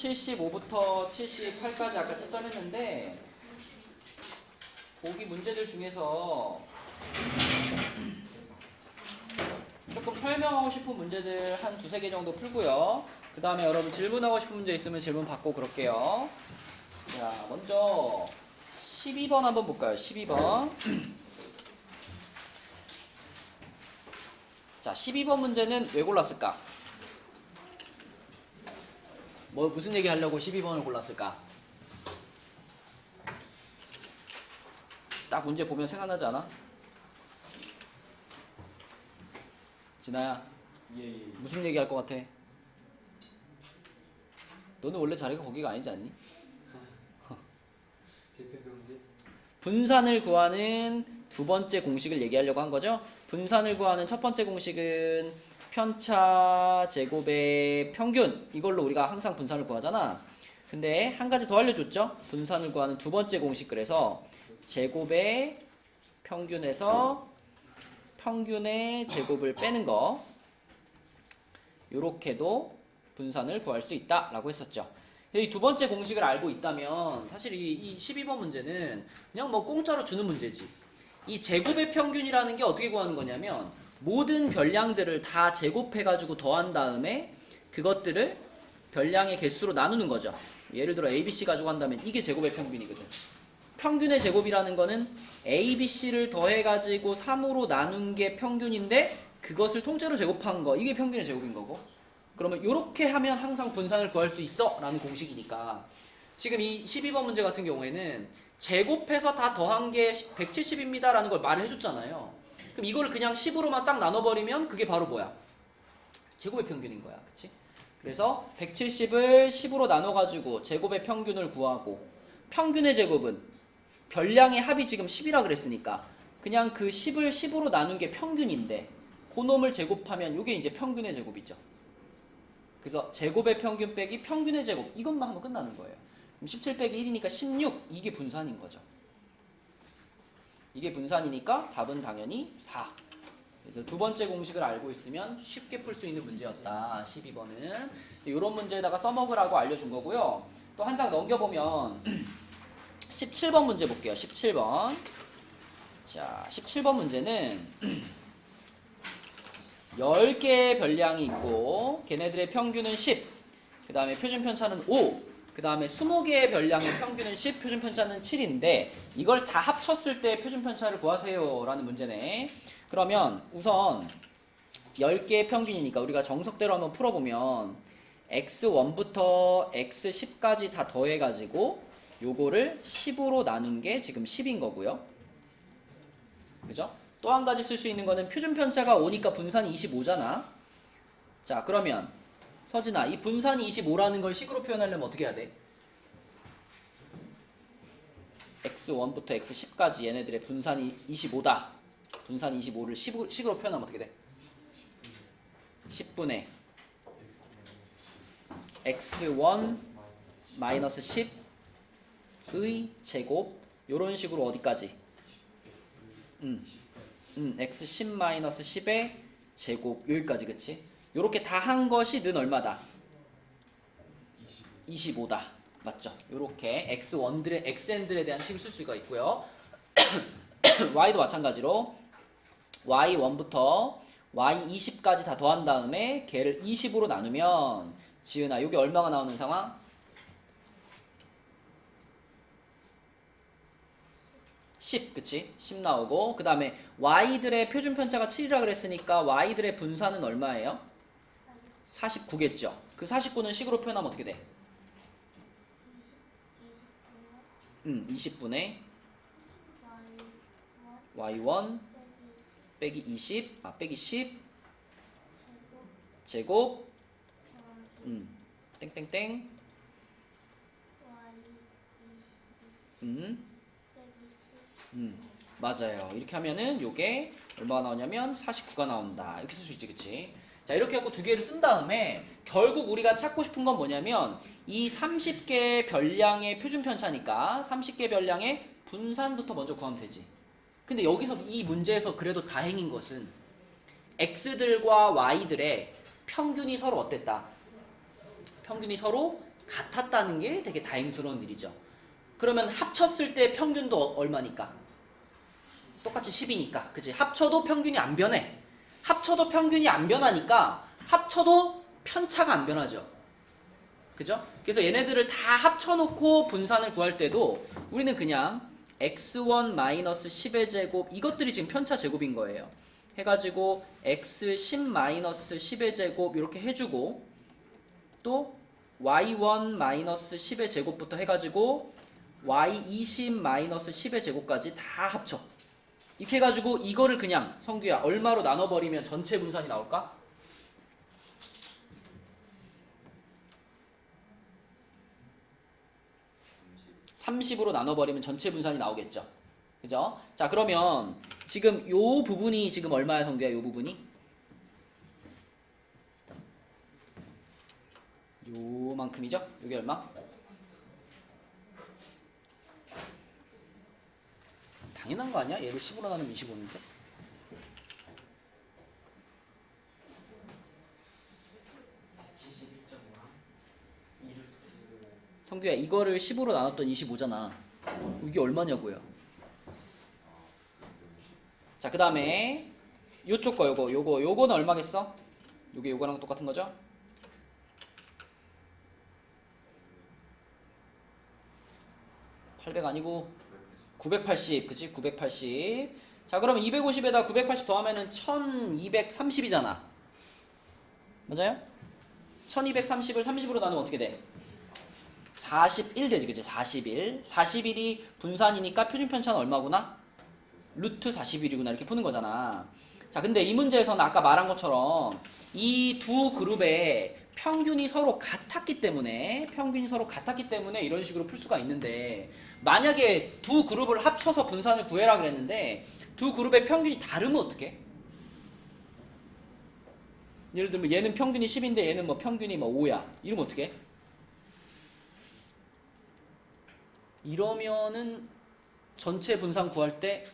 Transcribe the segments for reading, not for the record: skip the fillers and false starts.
75부터 78까지 아까 채점했는데 보기 문제들 중에서 조금 설명하고 싶은 문제들 한 두세 개 정도 풀고요. 그 다음에 여러분 질문하고 싶은 문제 있으면 질문 받고 그럴게요. 자, 먼저 12번 한번 볼까요? 12번. 자, 12번 문제는 왜 골랐을까? 무슨 얘기 하려고 12번을 골랐을까? 딱 문제 보면 생각나지 않아? 진아야, 예. 무슨 얘기 할 것 같아? 너는 원래 자리가 거기가 아니지 않니? 대표병제? 분산을 구하는 두 번째 공식을 얘기하려고 한 거죠. 분산을 구하는 첫 번째 공식은 편차 제곱의 평균, 이걸로 우리가 항상 분산을 구하잖아. 근데 한 가지 더 알려줬죠. 분산을 구하는 두 번째 공식, 그래서 제곱의 평균에서 평균의 제곱을 빼는 거, 요렇게도 분산을 구할 수 있다 라고 했었죠. 이 두 번째 공식을 알고 있다면 사실 이 12번 문제는 그냥 뭐 공짜로 주는 문제지. 이 제곱의 평균이라는 게 어떻게 구하는 거냐면 모든 별량들을 다 제곱해가지고 더한 다음에 그것들을 별량의 개수로 나누는 거죠. 예를 들어 ABC 가지고 한다면 이게 제곱의 평균이거든. 평균의 제곱이라는 거는 ABC를 더해가지고 3으로 나눈 게 평균인데 그것을 통째로 제곱한 거, 이게 평균의 제곱인 거고. 그러면 이렇게 하면 항상 분산을 구할 수 있어 라는 공식이니까 지금 이 12번 문제 같은 경우에는 제곱해서 다 더한 게 170입니다 라는 걸 말을 해줬잖아요. 그럼 이걸 그냥 10으로만 딱 나눠버리면 그게 바로 뭐야? 제곱의 평균인 거야. 그치? 그래서 170을 10으로 나눠가지고 제곱의 평균을 구하고, 평균의 제곱은 별량의 합이 지금 10이라 그랬으니까 그냥 그 10을 10으로 나눈 게 평균인데 그놈을 제곱하면 이게 이제 평균의 제곱이죠. 그래서 제곱의 평균 빼기 평균의 제곱, 이것만 하면 끝나는 거예요. 그럼 17 빼기 1이니까 16, 이게 분산인 거죠. 이게 분산이니까 답은 당연히 4. 그래서 두 번째 공식을 알고 있으면 쉽게 풀 수 있는 문제였다. 12번은 이런 문제에다가 써먹으라고 알려준 거고요. 또 한 장 넘겨보면 17번 문제 볼게요. 17번. 자, 17번 문제는 10개의 별량이 있고 걔네들의 평균은 10, 그 다음에 표준 편차는 5, 그 다음에 20개의 별량의 평균은 10, 표준 편차는 7인데 이걸 다 합쳤을 때 표준 편차를 구하세요 라는 문제네. 그러면 우선 10개의 평균이니까 우리가 정석대로 한번 풀어보면 x1부터 x10까지 다 더해가지고 요거를 10으로 나눈 게 지금 10인 거고요. 그죠? 또 한 가지 쓸 수 있는 거는 표준 편차가 5니까 분산이 25잖아. 자, 그러면 서진아, 이 분산이 25라는 걸 식으로 표현하려면 어떻게 해야 돼? x1부터 x10까지 얘네들의 분산이 25다. 분산 25를 식으로 표현하면 어떻게 돼? 10분의 x1 마이너스 10의 제곱, 요런 식으로 어디까지? x10-10의 제곱, 여기까지. 그치? 요렇게 다 한 것이 는 얼마다? 25다. 맞죠? 요렇게 xn들에 대한 식을 쓸 수가 있고요. y도 마찬가지로 y1부터 y20까지 다 더한 다음에 걔를 20으로 나누면 지은아, 요게 얼마가 나오는 상황? 10, 그치? 10 나오고, 그 다음에 y들의 표준 편차가 7이라 그랬으니까 y들의 분산은 얼마예요? 49겠죠? 그 49는 식으로 표현하면 어떻게 돼? 20분의 y1 빼기 20, 빼기 10 제곱 땡땡땡 맞아요. 이렇게 하면은 요게 얼마가 나오냐면 49가 나온다. 이렇게 쓸 수 있지, 그치? 자, 이렇게 하고 두 개를 쓴 다음에 결국 우리가 찾고 싶은 건 뭐냐면 이 30개 별량의 표준 편차니까 30개 별량의 분산부터 먼저 구하면 되지. 근데 여기서 이 문제에서 그래도 다행인 것은 x들과 y들의 평균이 서로 어땠다? 평균이 서로 같았다는 게 되게 다행스러운 일이죠. 그러면 합쳤을 때 평균도 얼마니까? 똑같이 10이니까. 그치? 합쳐도 평균이 안 변해. 합쳐도 평균이 안 변하니까 합쳐도 편차가 안 변하죠. 그죠? 그래서 얘네들을 다 합쳐놓고 분산을 구할 때도 우리는 그냥 x1-10의 제곱, 이것들이 지금 편차 제곱인 거예요. 해가지고 x10-10의 제곱 이렇게 해주고, 또 y1-10의 제곱부터 해가지고 y20-10의 제곱까지 다 합쳐. 이렇게 해가지고 이거를 그냥 성규야 얼마로 나눠버리면 전체 분산이 나올까? 30으로 나눠버리면 전체 분산이 나오겠죠. 그죠? 자, 그러면 지금 요 부분이 지금 얼마야, 성규야? 요 부분이? 요만큼이죠? 요게 얼마? 당연한 거 아니야? 얘를 10으로 나누면 25인데. 성규야, 이거를 10으로 나눴던 25잖아. 이게 얼마냐고요? 자, 그 다음에 요쪽 거 요거는 얼마겠어? 요거랑 똑같은 거죠? (800) 아니고 980, 그치? 980. 자, 그러면 250에다 980 더하면은 1230이잖아. 맞아요? 1230을 30으로 나누면 어떻게 돼? 41 되지, 그치? 41. 41이 분산이니까 표준 편차는 얼마구나? 루트 41이구나. 이렇게 푸는 거잖아. 자, 근데 이 문제에서는 아까 말한 것처럼 이 두 그룹의 평균이 서로 같았기 때문에 이런 식으로 풀 수가 있는데, 만약에 두 그룹을 합쳐서 분산을 구해라 그랬는데 두 그룹의 평균이 다르면 어떡해? 예를 들면 얘는 평균이 10인데 얘는 뭐 평균이 뭐 5야. 이러면 어떡해? 이러면은 전체 분산 구할 때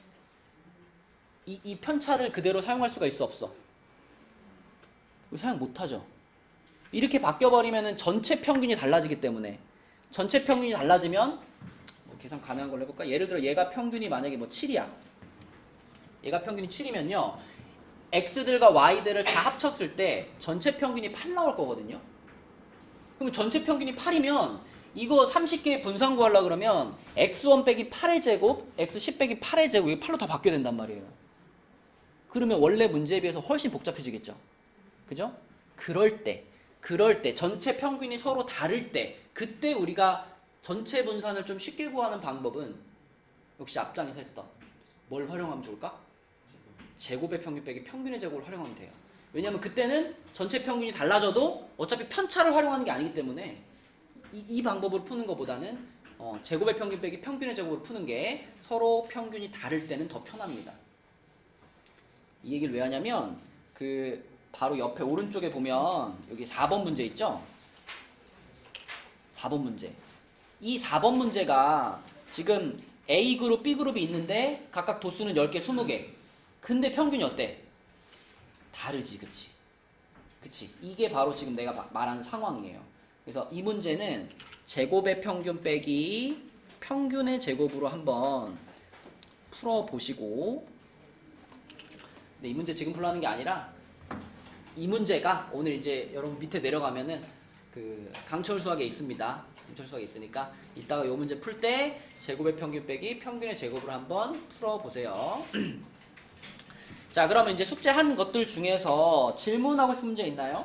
이 편차를 그대로 사용할 수가 있어, 없어? 사용 못하죠. 이렇게 바뀌어버리면은 전체 평균이 달라지기 때문에, 전체 평균이 달라지면 뭐 계산 가능한 걸로 해볼까? 예를 들어 얘가 평균이 만약에 뭐 7이야. 얘가 평균이 7이면요, x들과 y들을 다 합쳤을 때 전체 평균이 8 나올 거거든요. 그럼 전체 평균이 8이면 이거 30개 분산 구하려고 그러면 x1 빼기 8의 제곱, x10 빼기 8의 제곱, 이게 8로 다 바뀌어야 된단 말이에요. 그러면 원래 문제에 비해서 훨씬 복잡해지겠죠. 그죠? 그럴 때 전체 평균이 서로 다를 때, 그때 우리가 전체 분산을 좀 쉽게 구하는 방법은 역시 앞장에서 했던 뭘 활용하면 좋을까? 제곱의 평균 빼기 평균의 제곱을 활용하면 돼요. 왜냐면 그때는 전체 평균이 달라져도 어차피 편차를 활용하는 게 아니기 때문에 이 방법으로 푸는 것보다는 제곱의 평균 빼기 평균의 제곱으로 푸는 게 서로 평균이 다를 때는 더 편합니다. 이 얘기를 왜 하냐면 그 바로 옆에 오른쪽에 보면 여기 4번 문제 있죠? 4번 문제. 이 4번 문제가 지금 A그룹, B그룹이 있는데 각각 도수는 10개, 20개. 근데 평균이 어때? 다르지, 그치? 그치? 이게 바로 지금 내가 말한 상황이에요. 그래서 이 문제는 제곱의 평균 빼기 평균의 제곱으로 한번 풀어보시고, 근데 이 문제 지금 풀어하는 게 아니라 이 문제가 오늘 이제 여러분 밑에 내려가면은 그 강철 수학에 있습니다. 강철 수학에 있으니까 이따가 이 문제 풀 때 제곱의 평균 빼기 평균의 제곱으로 한번 풀어보세요. 자, 그러면 이제 숙제한 것들 중에서 질문하고 싶은 문제 있나요?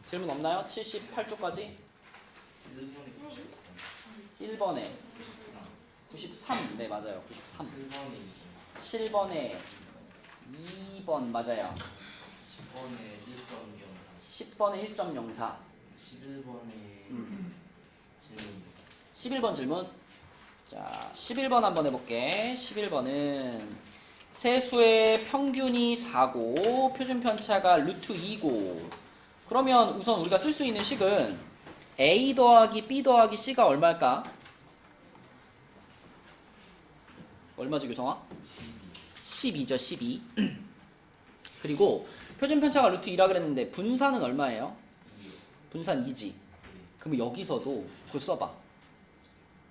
질문 없나요? 78쪽까지? 1번에 93. 네, 맞아요. 93. 7번에 2번 맞아요. 10번에 1.04. 11번에 질문. 11번 질문. 자, 11번 한번 해볼게. 11번은 세수의 평균이 4고 표준 편차가 루트 2고, 그러면 우선 우리가 쓸 수 있는 식은 A 더하기 B 더하기 C가 얼마일까? 얼마지, 교성아? 12죠, 12. 그리고 표준 편차가 루트 2라 그랬는데 분산은 얼마예요? 분산 2지. 그럼 여기서도 그걸 써봐.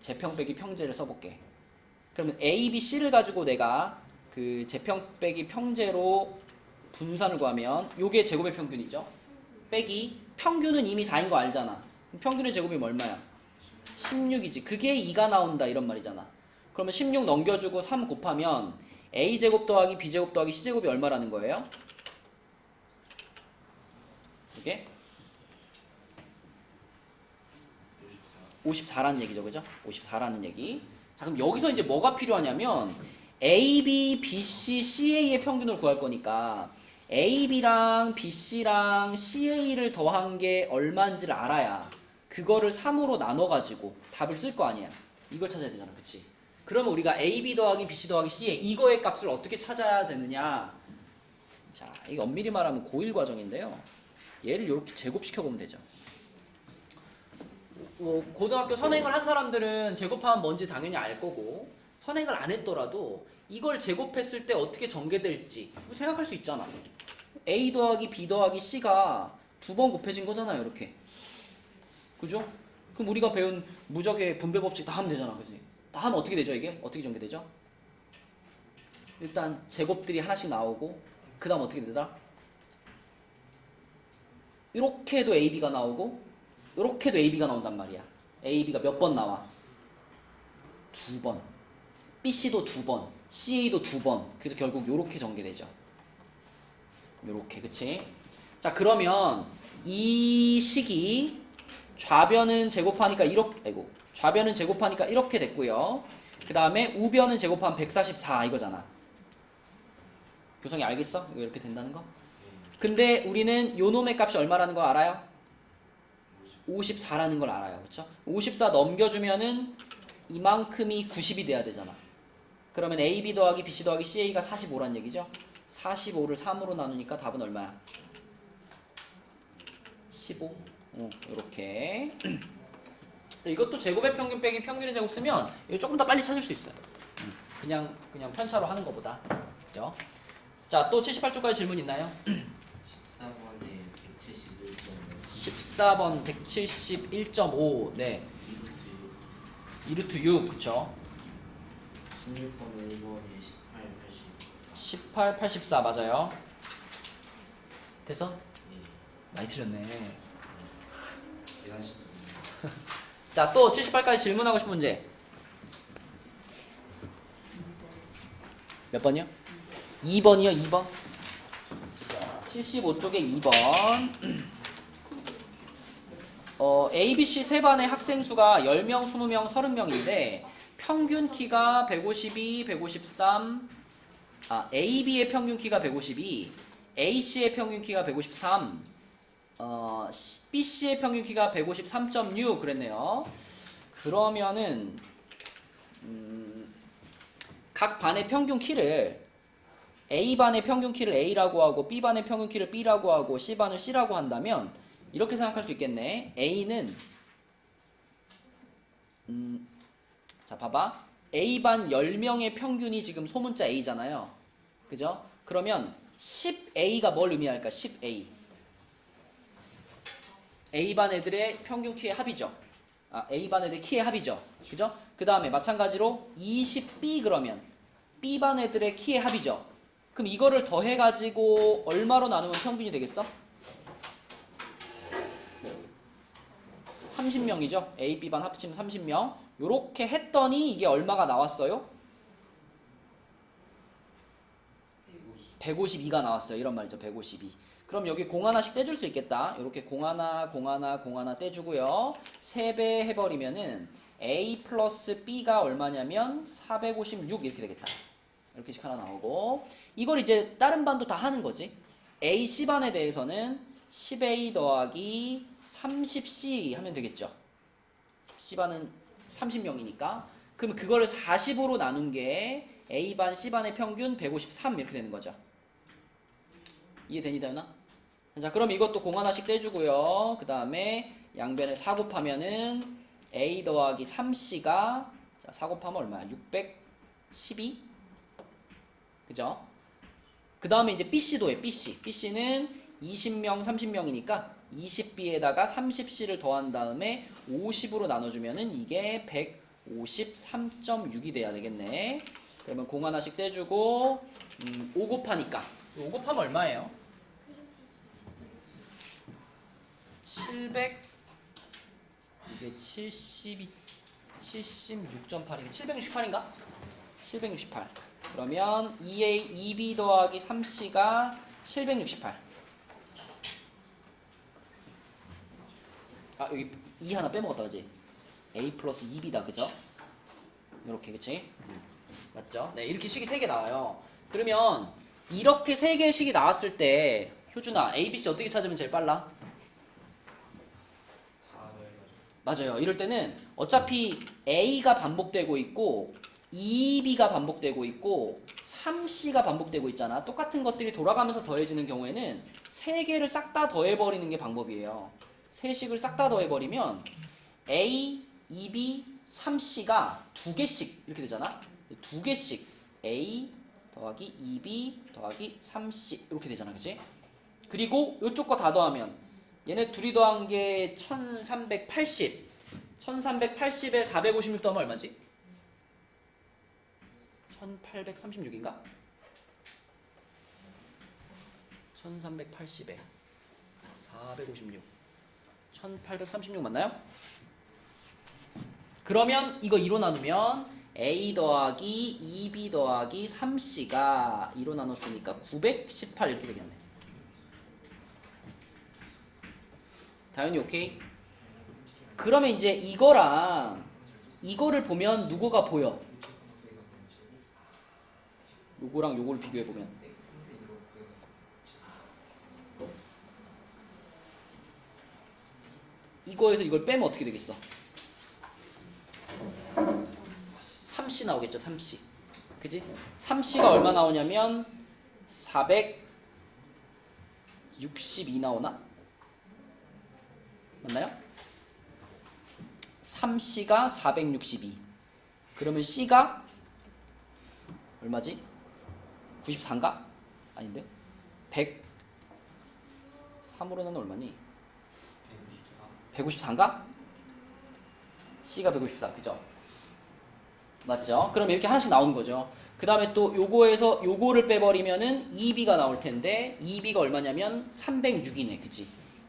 제평 빼기 평제를 써볼게. 그러면 A, B, C를 가지고 내가 그 제평 빼기 평제로 분산을 구하면 요게 제곱의 평균이죠. 빼기 평균은 이미 4인 거 알잖아. 그럼 평균의 제곱이 얼마야? 16이지. 그게 2가 나온다 이런 말이잖아. 그러면 16 넘겨주고 3 곱하면 A제곱 더하기 B제곱 더하기 C제곱이 얼마라는 거예요? 이게 54라는 얘기죠. 그죠? 54라는 얘기. 자, 그럼 여기서 이제 뭐가 필요하냐면 A, B, B, C, CA의 평균을 구할 거니까 A, B랑 B, C랑 CA를 더한 게 얼마인지를 알아야 그거를 3으로 나눠가지고 답을 쓸 거 아니야. 이걸 찾아야 되잖아. 그치? 그러면 우리가 A, B 더하기 B, C 더하기 CA 이거의 값을 어떻게 찾아야 되느냐. 자, 이게 엄밀히 말하면 고1 과정인데요. 얘를 이렇게 제곱시켜보면 되죠. 고등학교 선행을 한 사람들은 제곱하면 뭔지 당연히 알 거고 선행을 안 했더라도 이걸 제곱했을 때 어떻게 전개될지 생각할 수 있잖아. A 더하기 B 더하기 C가 2번 곱해진 거잖아요. 이렇게. 그죠? 그럼 우리가 배운 무적의 분배 법칙 다 하면 되잖아. 그지? 다 하면 어떻게 되죠 이게? 어떻게 전개되죠? 일단 제곱들이 하나씩 나오고 그 다음 어떻게 되더라? 이렇게 해도 AB가 나오고 이렇게 해도 AB가 나온단 말이야. AB가 몇 번 나와? 2번. BC도 2번. CA도 2번. 그래서 결국 요렇게 전개되죠. 요렇게. 그치? 자, 그러면 이 식이 좌변은 제곱하니까 좌변은 제곱하니까 이렇게 됐고요. 그 다음에 우변은 제곱하면 144 이거잖아. 교성이 알겠어? 이거 이렇게 된다는 거? 근데 우리는 요 놈의 값이 얼마라는 거 알아요? 54라는 걸 알아요. 그렇죠? 54 넘겨주면은 이만큼이 90이 돼야 되잖아. 그러면 AB 더하기 BC 더하기 CA가 45란 얘기죠? 45를 3으로 나누니까 답은 얼마야? 15. 이렇게. 이것도 제곱의 평균 빼기 평균의 제곱 쓰면 이거 조금 더 빨리 찾을 수 있어요. 그냥 편차로 하는 것보다. 그죠? 자, 또 78쪽까지 질문 있나요? 14번에 171점 14번 171.5. 네. 2루트 6. 그쵸? 16번에 1번에 18, 80 18, 84 맞아요. 됐어? 예, 많이 틀렸네. 대단하셨습니다. 자, 또 78까지 질문하고 싶은 문제. 몇 번이요? 2번이요, 2번. 75쪽에 2번. A, B, C 세 반의 학생 수가 10명, 20명, 30명인데 평균 키가 152, 153. A, B의 평균 키가 152, A, C의 평균 키가 153, B, C의 평균 키가 153.6 그랬네요. 그러면은 각 반의 평균 키를 A반의 평균 키를 A라고 하고 B반의 평균 키를 B라고 하고 C반을 C라고 한다면 이렇게 생각할 수 있겠네. A는 자, 봐봐. A반 10명의 평균이 지금 소문자 A잖아요. 그죠? 그러면 10A가 뭘 의미할까? 10A. A반 애들의 평균 키의 합이죠. A반 애들의 키의 합이죠. 그죠? 그 다음에 마찬가지로 20B 그러면 B반 애들의 키의 합이죠. 그럼 이거를 더해가지고 얼마로 나누면 평균이 되겠어? 30명이죠. A, B반 합치면 30명. 요렇게 했더니 이게 얼마가 나왔어요? 152가 나왔어요. 이런 말이죠. 152. 그럼 여기 공 하나씩 떼줄 수 있겠다. 이렇게 공 하나, 공 하나, 공 하나 떼주고요. 3배 해버리면은 A 플러스 B가 얼마냐면 456 이렇게 되겠다. 이렇게씩 하나 나오고 이걸 이제 다른 반도 다 하는 거지. A, C반에 대해서는 10A 더하기 30C 하면 되겠죠. C반은 30명이니까. 그럼 그거를 45로 나눈 게 A반, C반의 평균 153 이렇게 되는 거죠. 이해되니 다윤아? 자, 그럼 이것도 공 하나씩 떼주고요. 그 다음에 양변에 4 곱하면은 A 더하기 3C가 자, 4 곱하면 얼마야? 612? 그죠? 그 다음에 이제 BC도 해. BC는 20명, 30명이니까 20B에다가 30C를 더한 다음에 50으로 나눠주면은 이게 153.6이 돼야 되겠네. 그러면 공 하나씩 떼주고 5 곱하니까 5 곱하면 얼마예요? 700 이게 76.8 이게 768인가? 768 그러면 2B 더하기 3C가 768 아 여기 2 하나 빼먹었다 그지? A 플러스 2B다 그죠? 이렇게 그치? 맞죠? 네 이렇게 식이 3개 나와요. 그러면 이렇게 3개의 식이 나왔을 때 효준아 A, B, C 어떻게 찾으면 제일 빨라? 맞아요. 이럴 때는 어차피 A가 반복되고 있고 2B가 반복되고 있고 3C가 반복되고 있잖아. 똑같은 것들이 돌아가면서 더해지는 경우에는 3개를 싹 다 더해버리는 게 방법이에요. 3식을 싹 다 더해버리면 A, 2B, 3C가 2개씩 이렇게 되잖아. 2개씩 A 더하기 2B 더하기 3C 이렇게 되잖아. 그치? 그리고 이쪽 거 다 더하면 얘네 둘이 더한 게 1380 1380에 456 더하면 얼마지? 1836인가? 1380에 456 1836 맞나요? 그러면 이거 2로 나누면 A 더하기 2B 더하기 3C가 2로 나눴으니까 918 이렇게 되겠네. 당연히 오케이? 그러면 이제 이거랑 이거를 보면 누구가 보여? 요거랑 요거를 비교해보면 이거에서 이걸 빼면 어떻게 되겠어? 3C 나오겠죠. 3C 그지? 3C가 얼마 나오냐면 462 나오나? 맞나요? 3C가 462 그러면 C가 얼마지? 94인가? 아닌데? 103으로는 얼마니? 154인가? C가 154 그죠? 맞죠? 그럼 이렇게 하나씩 나오는 거죠. 그 다음에 또 요거에서 요거를 빼버리면은 2B가 나올 텐데 2B가 얼마냐면 306이네 그치?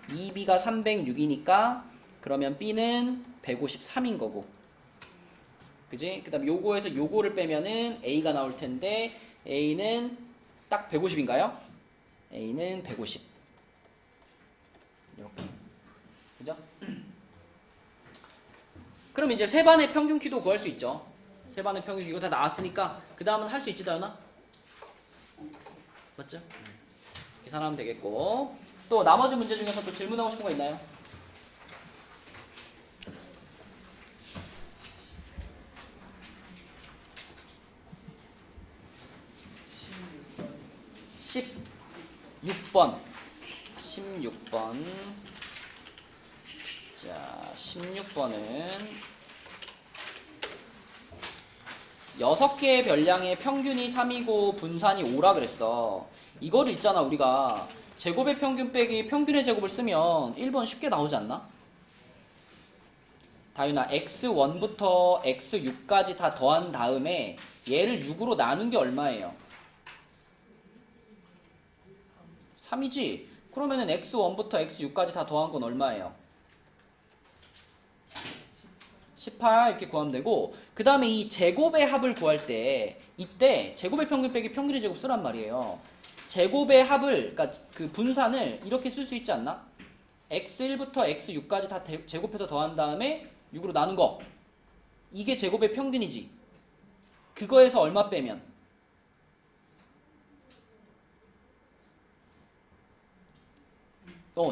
2B가 306이니까 그러면 B는 153인 거고 그지? 그 다음에 요거에서 요거를 빼면은 A가 나올 텐데 A는 딱 150인가요? A는 150 이렇게 그죠? 그럼 이제 세 반의 평균 키도 구할 수 있죠. 세 반의 평균 이거 다 나왔으니까 그 다음은 할 수 있지 다연아? 맞죠? 계산하면 되겠고 또 나머지 문제 중에서 또 질문하고 싶은 거 있나요? (16번) 16번 자 16번은 6개의 별량의 평균이 3이고 분산이 5라 그랬어. 이거를 있잖아 우리가 제곱의 평균 빼기 평균의 제곱을 쓰면 1번 쉽게 나오지 않나? 다윤아 x1부터 x6까지 다 더한 다음에 얘를 6으로 나눈 게 얼마예요? 3이지? 그러면은 x1부터 x6까지 다 더한 건 얼마예요? 18 이렇게 구하면 되고 그 다음에 이 제곱의 합을 구할 때 이때 제곱의 평균 빼기 평균의 제곱 쓰란 말이에요. 제곱의 합을 그러니까 그 분산을 이렇게 쓸 수 있지 않나? x1부터 x6까지 다 제곱해서 더한 다음에 6으로 나눈 거 이게 제곱의 평균이지. 그거에서 얼마 빼면?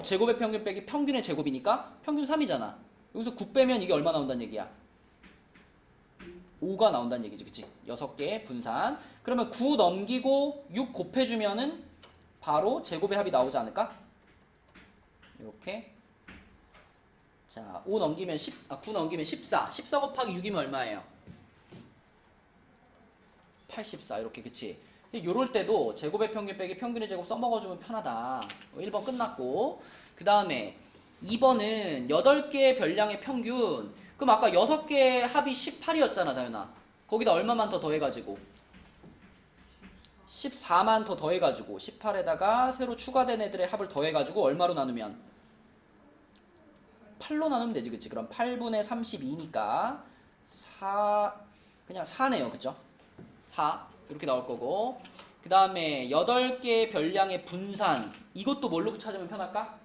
제곱의 평균 빼기 평균의 제곱이니까 평균 3이잖아. 여기서 9 빼면 이게 얼마 나온다는 얘기야? 5가 나온다는 얘기지. 그치? 6개 분산. 그러면 9 넘기고 6 곱해주면은 바로 제곱의 합이 나오지 않을까? 이렇게. 자, 5 넘기면 9 넘기면 14. 14 곱하기 6이면 얼마예요? 84. 이렇게. 그치? 요럴 때도 제곱의 평균 빼기 평균의 제곱 써먹어주면 편하다. 1번 끝났고, 그 다음에 2번은 8개의 별량의 평균. 그럼 아까 6개의 합이 18이었잖아, 다현아. 거기다 얼마만 더 더해가지고 14만 더 더해가지고 18에다가 새로 추가된 애들의 합을 더해가지고 얼마로 나누면 8로 나누면 되지, 그치? 그럼 8분의 32니까 4, 그냥 4네요, 그쵸? 4 이렇게 나올 거고, 그 다음에 8개의 별량의 분산, 이것도 뭘로 찾으면 편할까?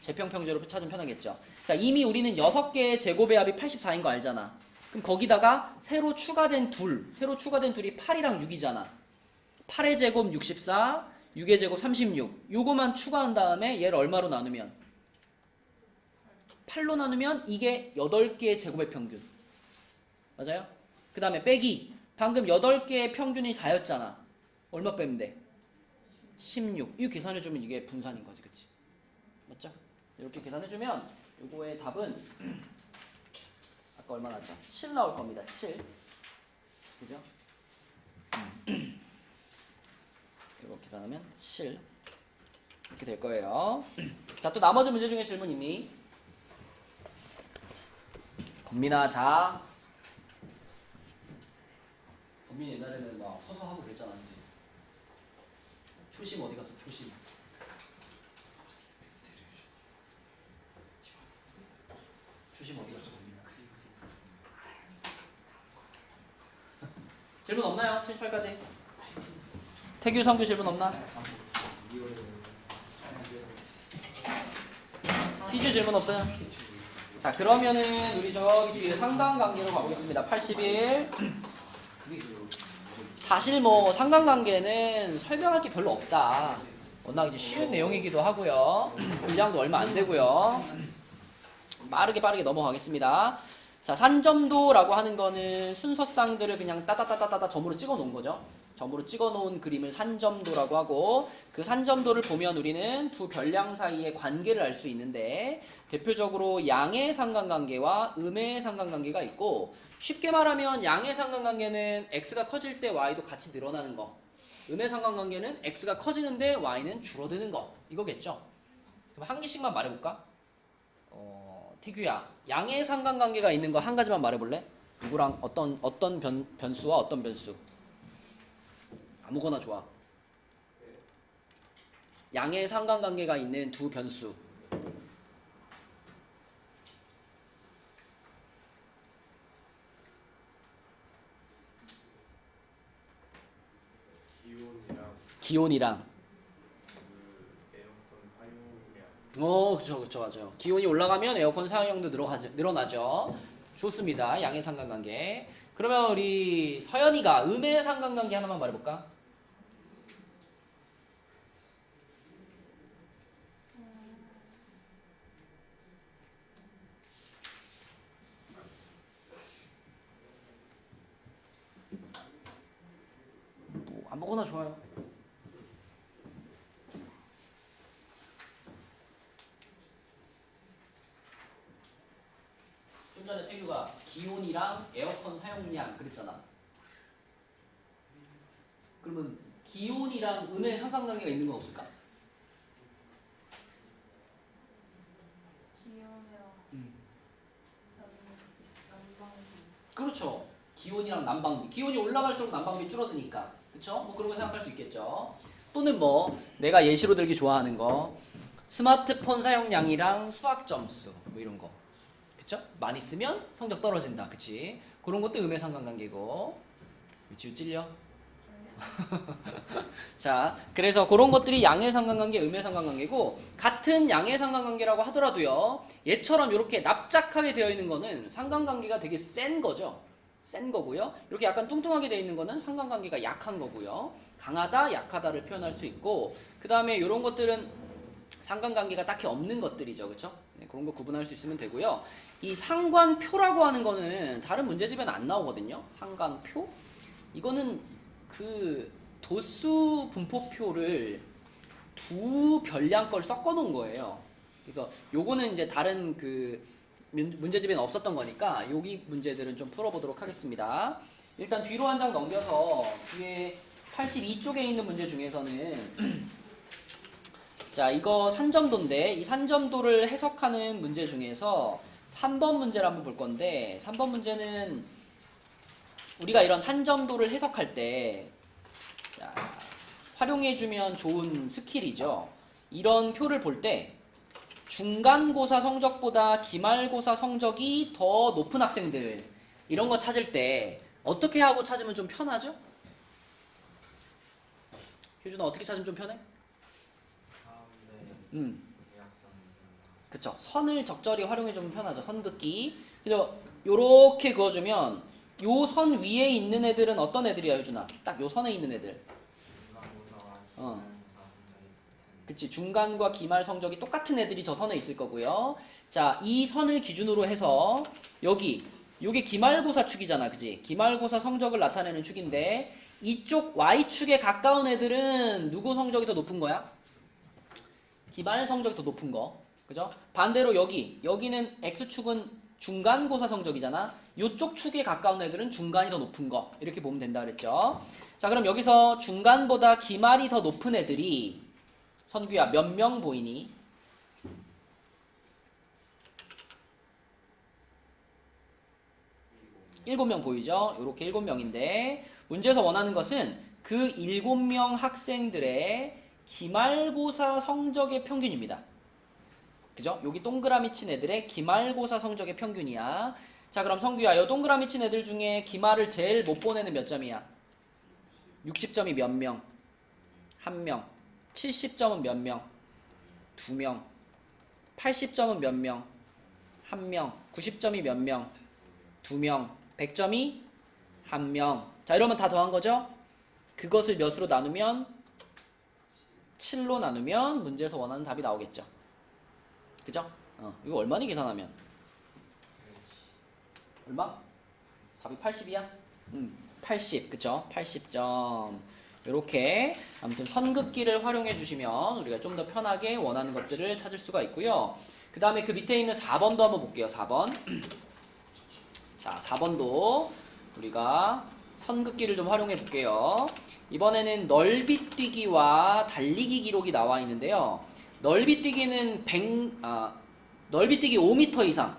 재평평제로 찾으면 편하겠죠. 자, 이미 우리는 6개의 제곱의 합이 84인 거 알잖아. 그럼 거기다가 새로 추가된 둘이 8이랑 6이잖아. 8의 제곱 64, 6의 제곱 36. 요거만 추가한 다음에 얘를 얼마로 나누면? 8로 나누면 이게 8개의 제곱의 평균. 맞아요? 그 다음에 빼기. 방금 8개의 평균이 4였잖아. 얼마 빼면 돼? 16. 이거 계산해주면 이게 분산인 거지, 그치? 맞죠? 이렇게 계산해주면 요거의 답은 아까 얼마 나왔죠? 7 나올 겁니다. 7. 그죠? 이거 계산하면 7 이렇게 될 거예요. 자, 또 나머지 문제 중에 질문 있니? 건민아, 자. 건민이 옛날에는 막 서서 하고 그랬잖아. 이제. 초심 어디 갔어? 초심. 초심 어디 갔어, 건민아? 질문 없나요? 78까지. 태규, 성규 질문 없나? 희주 질문 없어요? 자, 그러면은 우리 저기 뒤에 상관관계로 가보겠습니다. 81. 사실 뭐 상관관계는 설명할 게 별로 없다. 워낙 이제 쉬운 내용이기도 하고요. 분량도 얼마 안 되고요. 빠르게 넘어가겠습니다. 자, 산점도라고 하는 거는 순서쌍들을 그냥 따다다다다다 점으로 찍어 놓은 거죠. 점으로 찍어 놓은 그림을 산점도라고 하고, 그 산점도를 보면 우리는 두 별량 사이의 관계를 알 수 있는데, 대표적으로 양의 상관관계와 음의 상관관계가 있고, 쉽게 말하면 양의 상관관계는 x가 커질 때 y도 같이 늘어나는 거, 음의 상관관계는 x가 커지는데 y는 줄어드는 거, 이거겠죠. 그럼 한 개씩만 말해볼까? 태규야, 양의 상관관계가 있는 거 한 가지만 말해볼래? 누구랑 어떤 변수와 어떤 변수? 아무거나 좋아. 양의 상관관계가 있는 두 변수. 기온이랑 그 에어컨 사용량. 그쵸, 맞아요. 기온이 올라가면 에어컨 사용량도 늘어나죠. 좋습니다. 양의 상관관계. 그러면 우리 서연이가 음의 상관관계 하나만 말해볼까? 뭐 아무거나 좋아요. 좀 전에 태규가 기온이랑 에어컨 사용량 그랬잖아. 그러면 기온이랑 음의 상관관계가 있는 건 없을까? 그렇죠. 기온이랑 난방비. 기온이 올라갈수록 난방비 줄어드니까. 그쵸? 뭐 그런 거 생각할 수 있겠죠. 또는 뭐 내가 예시로 들기 좋아하는 거, 스마트폰 사용량이랑 수학 점수 뭐 이런 거. 그쵸? 많이 쓰면 성적 떨어진다. 그치? 그런 것도 음의 상관관계고. 지우 찔려? 자, 그래서 그런 것들이 양의 상관관계, 음의 상관관계고, 같은 양의 상관관계라고 하더라도요, 얘처럼 이렇게 납작하게 되어 있는 거는 상관관계가 되게 센 거죠. 센 거고요. 이렇게 약간 뚱뚱하게 되어 있는 거는 상관관계가 약한 거고요. 강하다, 약하다를 표현할 수 있고, 그 다음에 이런 것들은 상관관계가 딱히 없는 것들이죠. 그쵸? 네, 그런 거 구분할 수 있으면 되고요. 이 상관표라고 하는 거는 다른 문제집에는 안 나오거든요. 상관표? 이거는 그 도수 분포표를 두 별량 걸 섞어 놓은 거예요. 그래서 요거는 이제 다른 그 문제집에는 없었던 거니까 여기 문제들은 좀 풀어보도록 하겠습니다. 일단 뒤로 한 장 넘겨서 뒤에 82쪽에 있는 문제 중에서는 자, 이거 산점도인데 이 산점도를 해석하는 문제 중에서 3번 문제를 한번 볼 건데 3번 문제는 우리가 이런 산점도를 해석할 때 자, 활용해주면 좋은 스킬이죠. 이런 표를 볼 때 중간고사 성적보다 기말고사 성적이 더 높은 학생들 이런 거 찾을 때 어떻게 하고 찾으면 좀 편하죠? 효준아 어떻게 찾으면 좀 편해? 가운데 대학생 그쵸. 선을 적절히 활용해주면 편하죠. 선긋기. 그래서 요렇게 그어주면 요 선 위에 있는 애들은 어떤 애들이야 효준아? 딱 요 선에 있는 애들. 중간고사와 어. 기말고사 성적이 그치. 중간과 기말 성적이 똑같은 애들이 저 선에 있을 거고요. 자, 이 선을 기준으로 해서 여기 요게 기말고사 축이잖아. 그지? 기말고사 성적을 나타내는 축인데 이쪽 Y축에 가까운 애들은 누구 성적이 더 높은 거야? 기말 성적이 더 높은 거. 그죠? 반대로 여기는 X축은 중간고사 성적이잖아. 요쪽 축에 가까운 애들은 중간이 더 높은 거. 이렇게 보면 된다 그랬죠? 자, 그럼 여기서 중간보다 기말이 더 높은 애들이 선규야 몇 명 보이니? 일곱 명 보이죠? 요렇게 7명인데 문제에서 원하는 것은 그 7명 학생들의 기말고사 성적의 평균입니다. 그죠? 여기 동그라미 친 애들의 기말고사 성적의 평균이야. 자, 그럼 성규야, 이 동그라미 친 애들 중에 기말을 제일 못 본 애는 몇 점이야? 60점이 몇 명? 1명. 70점은 몇 명? 2명. 80점은 몇 명? 1명. 90점이 몇 명? 2명. 100점이 1명. 자, 이러면 다 더한 거죠? 그것을 몇으로 나누면 7로 나누면 문제에서 원하는 답이 나오겠죠. 그죠? 이거 얼마니 계산하면? 얼마? 답이 80이야? 80, 그쵸? 80점. 요렇게 아무튼 선긋기를 활용해 주시면 우리가 좀 더 편하게 원하는 것들을 찾을 수가 있고요. 그 다음에 그 밑에 있는 4번도 한번 볼게요. 4번. 자, 4번도 우리가 선긋기를 좀 활용해 볼게요. 이번에는 넓이뛰기와 달리기 기록이 나와 있는데요. 넓이뛰기는 넓이뛰기 5m 이상.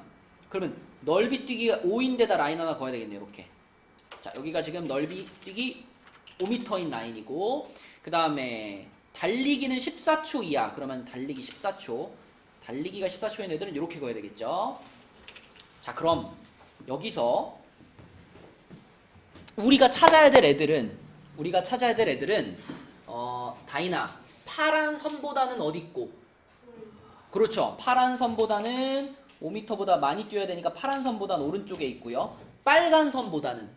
그러면 넓이뛰기가 5인데다 라인 하나 그어야 되겠네요. 이렇게. 자, 여기가 지금 넓이뛰기 5m인 라인이고, 그 다음에 달리기는 14초 이하. 그러면 달리기 14초. 달리기가 14초인 애들은 이렇게 그어야 되겠죠. 자, 그럼 여기서 우리가 찾아야 될 애들은 다이나 파란 선보다는 어디 있고? 그렇죠. 파란 선보다는 5m보다 많이 뛰어야 되니까 파란 선보다는 오른쪽에 있고요. 빨간 선보다는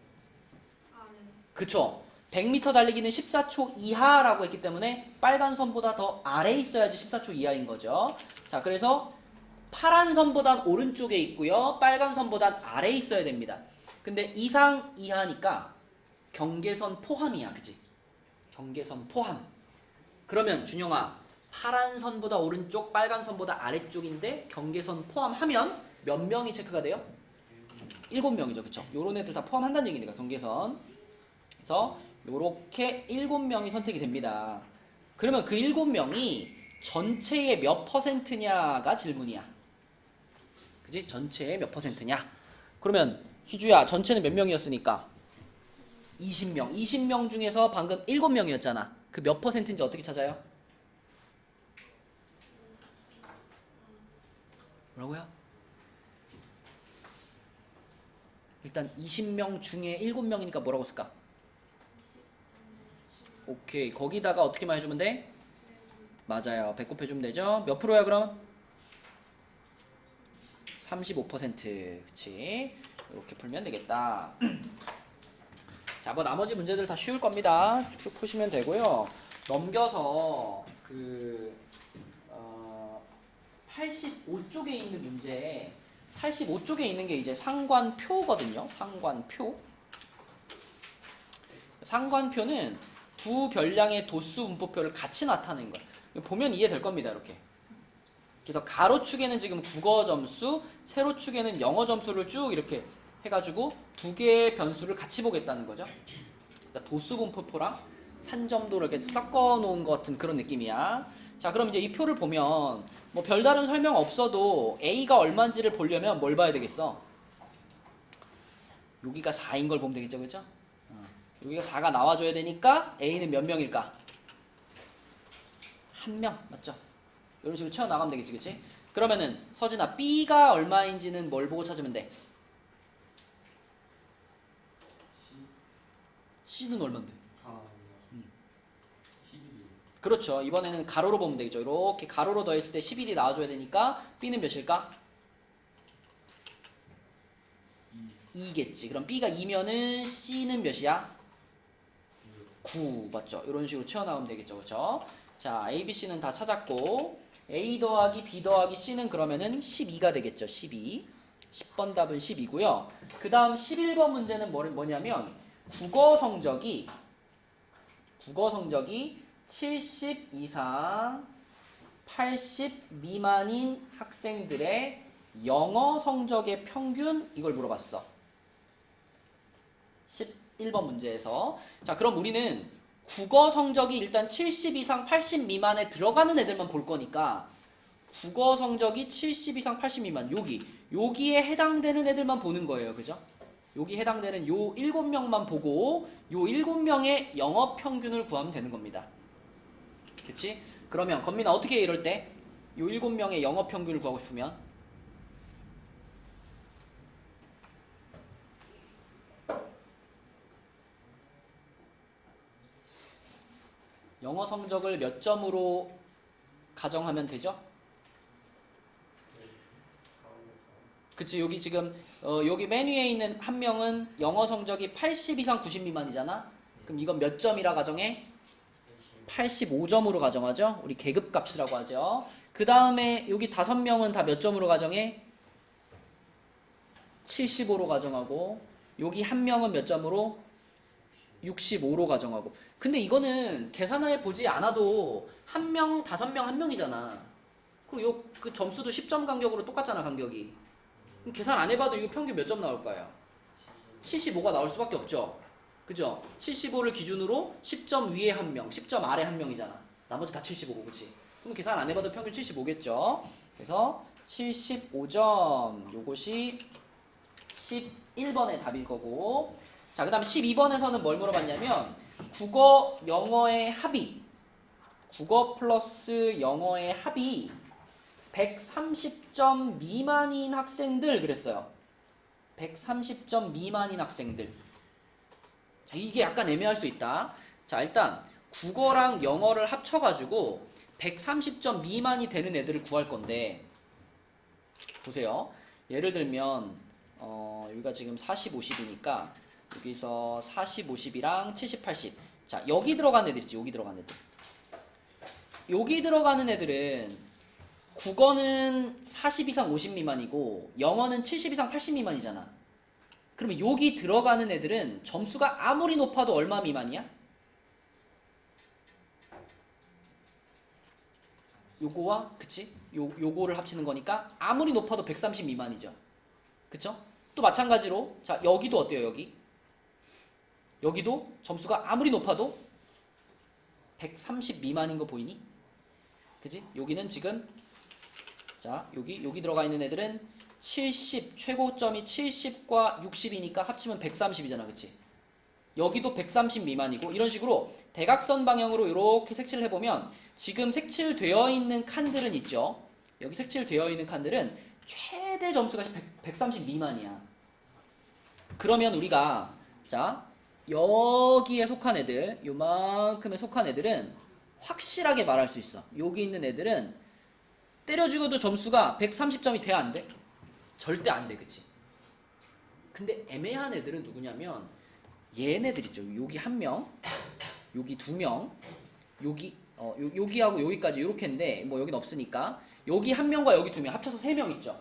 그쵸. 100m 달리기는 14초 이하라고 했기 때문에 빨간 선보다 더 아래에 있어야지 14초 이하인 거죠. 자, 그래서 파란 선보단 오른쪽에 있고요. 빨간 선보단 아래에 있어야 됩니다. 근데 이상 이하니까 경계선 포함이야. 그치? 경계선 포함. 그러면 준영아, 파란 선보다 오른쪽, 빨간 선보다 아래쪽인데 경계선 포함하면 몇 명이 체크가 돼요? 7명이죠. 그쵸? 요런 애들 다 포함한다는 얘기니까 경계선. 그래서 요렇게 7명이 선택이 됩니다. 그러면 그 7명이 전체의 몇 %냐가 질문이야. 그지? 전체의 몇 %냐? 그러면 희주야, 전체는 몇 명이었으니까? 20명. 20명 중에서 방금 7명이었잖아. 그 몇 %인지 어떻게 찾아요? 뭐라고요? 일단 20명 중에 7명이니까 뭐라고 쓸까? 오케이. 거기다가 어떻게만 해주면 돼? 맞아요. 100 곱해주면 되죠? 몇 프로야 그럼? 35%. 그치? 이렇게 풀면 되겠다. 자, 뭐 나머지 문제들 다 쉬울 겁니다. 쭉 푸시면 되고요. 넘겨서 85쪽에 있는 문제, 85쪽에 있는 게 이제 상관표거든요. 상관표. 상관표는 두 별량의 도수 분포표를 같이 나타내는 거예요. 보면 이해될 겁니다. 이렇게. 그래서 가로축에는 지금 국어 점수, 세로축에는 영어 점수를 쭉 이렇게 해가지고 두 개의 변수를 같이 보겠다는 거죠. 그러니까 도수분포표랑 산점도를 이렇게 섞어 놓은 것 같은 그런 느낌이야. 자, 그럼 이제 이 표를 보면 뭐 별다른 설명 없어도 A가 얼마인지를 보려면 뭘 봐야 되겠어? 여기가 4인 걸 보면 되겠죠, 그죠? 여기가 4가 나와줘야 되니까 A는 몇 명일까? 1명, 맞죠? 이런 식으로 채워나가면 되겠지, 그치? 그러면은 서진아, B가 얼마인지는 뭘 보고 찾으면 돼? C는 얼만데? 11. 그렇죠. 이번에는 가로로 보면 되겠죠. 이렇게 가로로 더했을 때 11이 나와줘야 되니까 B는 몇일까? 2겠지. 그럼 B가 2면은 C는 몇이야? 9. 맞죠? 이런 식으로 채워나오면 되겠죠. 그렇죠? 자, A, B, C는 다 찾았고 A 더하기 B 더하기 C는 그러면은 12가 되겠죠. 12. 10번 답은 10이고요. 그 다음 11번 문제는 뭐냐면 국어 성적이 70 이상 80 미만인 학생들의 영어 성적의 평균 이걸 물어봤어. 11번 문제에서. 자, 그럼 우리는 국어 성적이 일단 70 이상 80 미만에 들어가는 애들만 볼 거니까 국어 성적이 70 이상 80 미만 여기에 해당되는 애들만 보는 거예요. 그죠? 여기 해당되는 요 7명만 보고 요 7명의 영어 평균을 구하면 되는 겁니다. 그치? 그러면 건민아 어떻게 해 이럴 때? 요 7명의 영어 평균을 구하고 싶으면 영어 성적을 몇 점으로 가정하면 되죠? 그치, 여기 지금 여기 맨 위에 있는 한 명은 영어 성적이 80 이상 90 미만이잖아. 그럼 이건 몇 점이라 가정해? 85점으로 가정하죠. 우리 계급값이라고 하죠. 그 다음에 여기 5명은 다 몇 점으로 가정해? 75로 가정하고 여기 한 명은 몇 점으로? 65로 가정하고. 근데 이거는 계산해 보지 않아도 한 명, 5명, 한 명이잖아. 그리고 그 점수도 10점 간격으로 똑같잖아, 간격이. 그럼 계산 안 해봐도 이거 평균 몇 점 나올까요? 75가 나올 수밖에 없죠. 그죠? 75를 기준으로 10점 위에 한 명, 10점 아래 한 명이잖아. 나머지 다 75고, 그치? 그럼 계산 안 해봐도 평균 75겠죠? 그래서 75점, 요것이 11번의 답일 거고. 자, 그 다음에 12번에서는 뭘 물어봤냐면 국어, 영어의 합이 국어 플러스 영어의 합이 130점 미만인 학생들 그랬어요. 130점 미만인 학생들. 자, 이게 약간 애매할 수 있다. 자, 일단 국어랑 영어를 합쳐가지고 130점 미만이 되는 애들을 구할 건데 보세요. 예를 들면 여기가 지금 40, 50이니까 여기서 40, 50이랑 70, 80. 자, 여기 들어간 애들 있지. 여기 들어간 애들. 여기 들어가는 애들은 국어는 40 이상 50 미만이고 영어는 70 이상 80 미만이잖아. 그러면 여기 들어가는 애들은 점수가 아무리 높아도 얼마 미만이야? 요거와 그치? 요거를 합치는 거니까 아무리 높아도 130 미만이죠. 그쵸? 또 마찬가지로 자, 여기도 어때요? 여기도 점수가 아무리 높아도 130 미만인 거 보이니? 그치? 여기는 지금 자, 여기 들어가 있는 애들은 70, 최고점이 70과 60이니까 합치면 130이잖아. 그치? 여기도 130 미만이고 이런 식으로 대각선 방향으로 이렇게 색칠을 해보면 지금 색칠되어 있는 칸들은 있죠. 여기 색칠되어 있는 칸들은 최대 점수가 130 미만이야. 그러면 우리가 자, 여기에 속한 애들, 요만큼에 속한 애들은 확실하게 말할 수 있어. 여기 있는 애들은 때려 죽여도 점수가 130점이 돼야 안 돼? 절대 안 돼, 그치? 근데 애매한 애들은 누구냐면 얘네들 있죠. 여기 한 명, 여기 2명, 여기하고 여기까지 이렇게인데 뭐 여긴 없으니까 여기 한 명과 여기 2명 합쳐서 3명 있죠.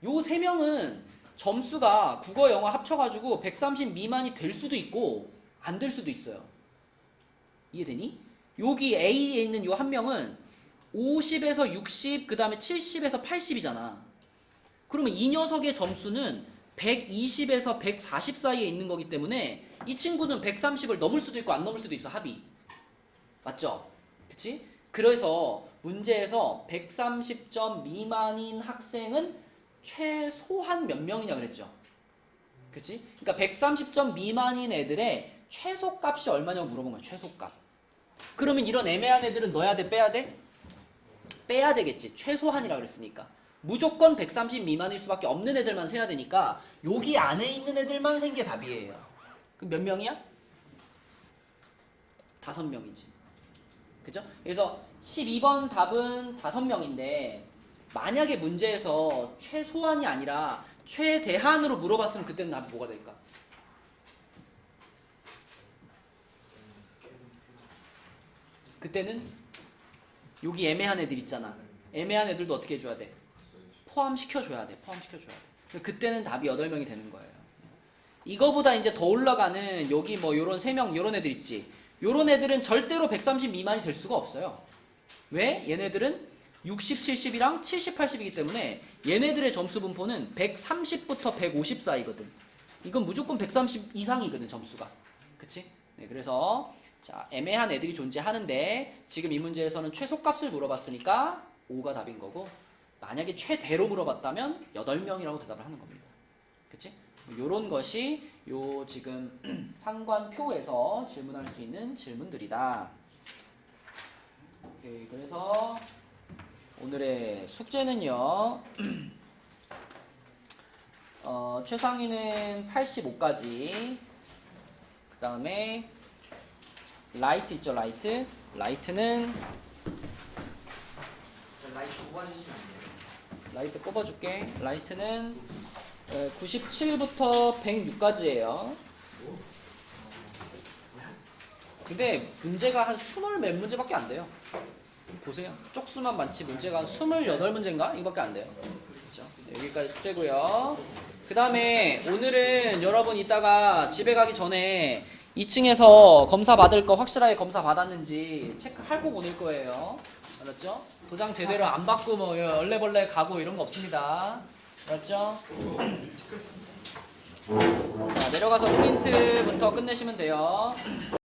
요 3명은 점수가 국어 영어 합쳐가지고 130 미만이 될 수도 있고 안 될 수도 있어요. 이해되니? 여기 A에 있는 요 한 명은 50에서 60, 그 다음에 70에서 80이잖아. 그러면 이 녀석의 점수는 120에서 140 사이에 있는 거기 때문에 이 친구는 130을 넘을 수도 있고 안 넘을 수도 있어, 합이. 맞죠? 그치? 그래서 문제에서 130점 미만인 학생은 최소한 몇 명이냐 그랬죠? 그치? 그러니까 130점 미만인 애들의 최소값이 얼마냐고 물어본 거야, 최소값. 그러면 이런 애매한 애들은 넣어야 돼, 빼야 돼? 빼야 되겠지. 최소한이라 그랬으니까. 무조건 130 미만일 수밖에 없는 애들만 세야 되니까 여기 안에 있는 애들만 센 게 답이에요. 그럼 몇 명이야? 5명이지. 그죠? 그래서 12번 답은 5명인데 만약에 문제에서 최소한이 아니라 최대한으로 물어봤으면 그때는 답이 뭐가 될까? 그때는 여기 애매한 애들 있잖아. 애매한 애들도 어떻게 해줘야 돼? 포함시켜줘야 돼. 포함시켜줘야 돼. 그때는 답이 8명이 되는 거예요. 이거보다 이제 더 올라가는 여기 뭐 요런 3명 요런 애들 있지. 요런 애들은 절대로 130 미만이 될 수가 없어요. 왜? 얘네들은 60, 70이랑 70, 80이기 때문에 얘네들의 점수 분포는 130부터 150 사이거든. 이건 무조건 130 이상이거든, 점수가. 그치? 네, 그래서 자, 애매한 애들이 존재하는데 지금 이 문제에서는 최소값을 물어봤으니까 5가 답인 거고 만약에 최대로 물어봤다면 8명이라고 대답을 하는 겁니다. 그치? 요런 것이 요 지금 상관표에서 질문할 수 있는 질문들이다. 오케이, 그래서 오늘의 숙제는요. 최상위는 85까지. 그 다음에 라이트 있죠, 라이트. 라이트는 라이트 뽑아주시면 안 돼요? 라이트 뽑아줄게. 라이트는 97부터 106까지예요. 근데 문제가 한 20 몇 문제밖에 안 돼요. 보세요. 쪽수만 많지 문제가 한 28문제인가? 이거밖에 안 돼요. 그렇죠? 여기까지 숙제고요. 그 다음에 오늘은 여러분 이따가 집에 가기 전에 2층에서 검사 받을 거 확실하게 검사 받았는지 체크하고 보낼 거예요. 알았죠? 도장 제대로 안 받고 뭐 얼레벌레 가고 이런 거 없습니다. 알았죠? 자, 내려가서 프린트부터 끝내시면 돼요.